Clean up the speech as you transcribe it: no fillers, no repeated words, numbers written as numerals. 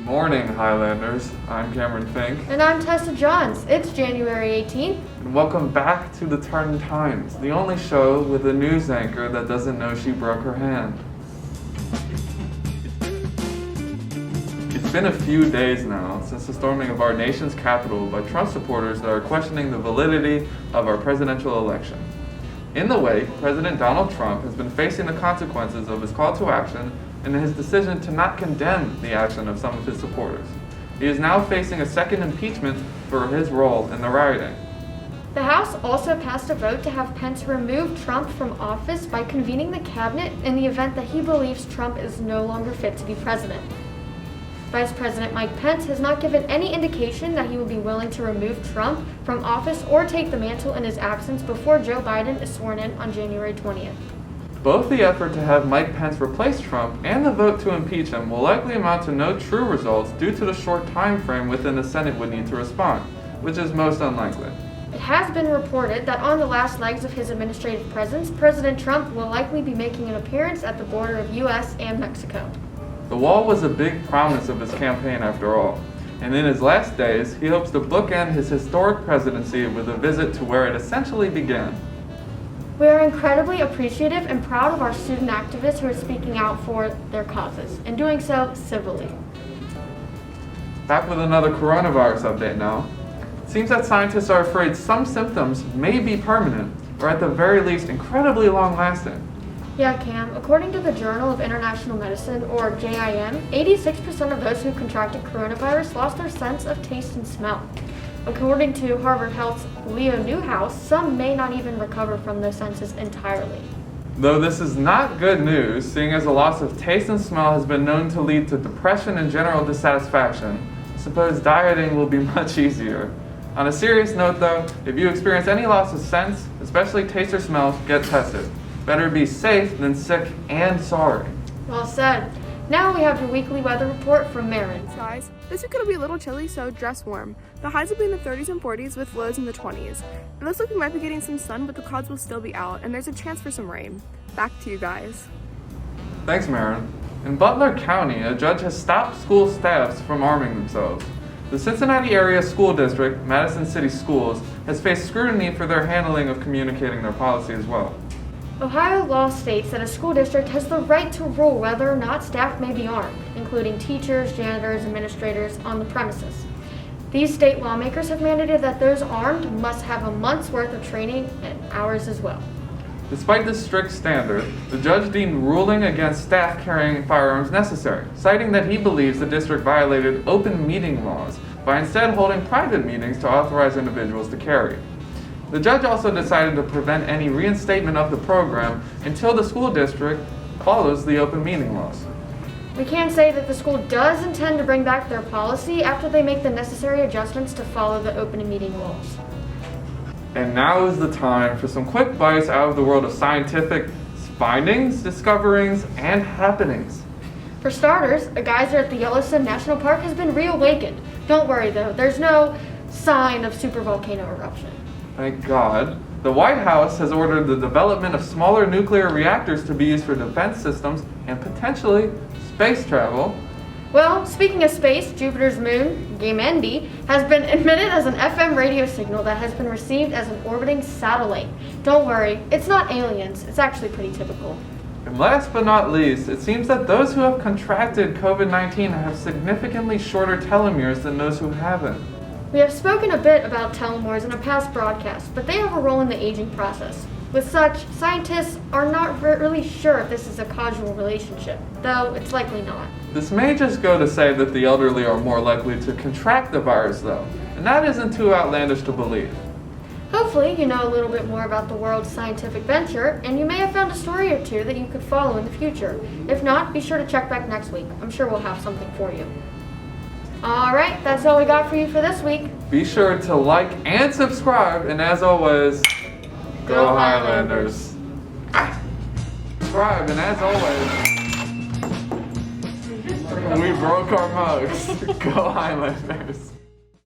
Morning, Highlanders. I'm Cameron Fink. And I'm Tessa Johns. It's January 18th. And welcome back to the Tartan Times, the only show with a news anchor that doesn't know she broke her hand. It's been a few days now since the storming of our nation's capital by Trump supporters that are questioning the validity of our presidential election. In the wake, President Donald Trump has been facing the consequences of his call to action and his decision to not condemn the action of some of his supporters. He is now facing a second impeachment for his role in the rioting. The House also passed a vote to have Pence remove Trump from office by convening the cabinet in the event that he believes Trump is no longer fit to be president. Vice President Mike Pence has not given any indication that he will be willing to remove Trump from office or take the mantle in his absence before Joe Biden is sworn in on January 20th. Both the effort to have Mike Pence replace Trump and the vote to impeach him will likely amount to no true results due to the short time frame within the Senate would need to respond, which is most unlikely. It has been reported that on the last legs of his administrative presence, President Trump will likely be making an appearance at the border of U.S. and Mexico. The wall was a big promise of his campaign after all, and in his last days, he hopes to bookend his historic presidency with a visit to where it essentially began. We are incredibly appreciative and proud of our student activists who are speaking out for their causes, and doing so civilly. Back with another coronavirus update now. It seems that scientists are afraid some symptoms may be permanent, or at the very least incredibly long-lasting. Yeah, Cam. According to the Journal of International Medicine, or JIM, 86% of those who contracted coronavirus lost their sense of taste and smell. According to Harvard Health's Leo Newhouse, some may not even recover from those senses entirely. Though this is not good news, seeing as a loss of taste and smell has been known to lead to depression and general dissatisfaction, I suppose dieting will be much easier. On a serious note though, if you experience any loss of sense, especially taste or smell, get tested. Better be safe than sick and sorry. Well said. Now we have your weekly weather report from Marin. Guys, this week it'll be a little chilly, so dress warm. The highs will be in the 30s and 40s with lows in the 20s. It looks like we might be getting some sun, but the clouds will still be out, and there's a chance for some rain. Back to you guys. Thanks, Marin. In Butler County, a judge has stopped school staffs from arming themselves. The Cincinnati Area School District, Madison City Schools, has faced scrutiny for their handling of communicating their policy as well. Ohio law states that a school district has the right to rule whether or not staff may be armed, including teachers, janitors, administrators on the premises. These state lawmakers have mandated that those armed must have a month's worth of training and hours as well. Despite this strict standard, the judge deemed ruling against staff carrying firearms necessary, citing that he believes the district violated open meeting laws by instead holding private meetings to authorize individuals to carry. The judge also decided to prevent any reinstatement of the program until the school district follows the open meeting laws. We can say that the school does intend to bring back their policy after they make the necessary adjustments to follow the open meeting laws. And now is the time for some quick bites out of the world of scientific findings, discoverings, and happenings. For starters, a geyser at the Yellowstone National Park has been reawakened. Don't worry though, there's no sign of supervolcano eruption. Thank God. The White House has ordered the development of smaller nuclear reactors to be used for defense systems and potentially space travel. Well, speaking of space, Jupiter's moon, Gamendi, has been emitted as an FM radio signal that has been received as an orbiting satellite. Don't worry, it's not aliens, it's actually pretty typical. And last but not least, it seems that those who have contracted COVID-19 have significantly shorter telomeres than those who haven't. We have spoken a bit about telomeres in a past broadcast, but they have a role in the aging process. With such, scientists are not really sure if this is a causal relationship, though it's likely not. This may just go to say that the elderly are more likely to contract the virus though, and that isn't too outlandish to believe. Hopefully you know a little bit more about the world's scientific venture, and you may have found a story or two that you could follow in the future. If not, be sure to check back next week. I'm sure we'll have something for you. Alright, that's all we got for you for this week. Be sure to like and subscribe, and as always, go Highlanders. Subscribe, and as always, we broke our mugs. Go Highlanders.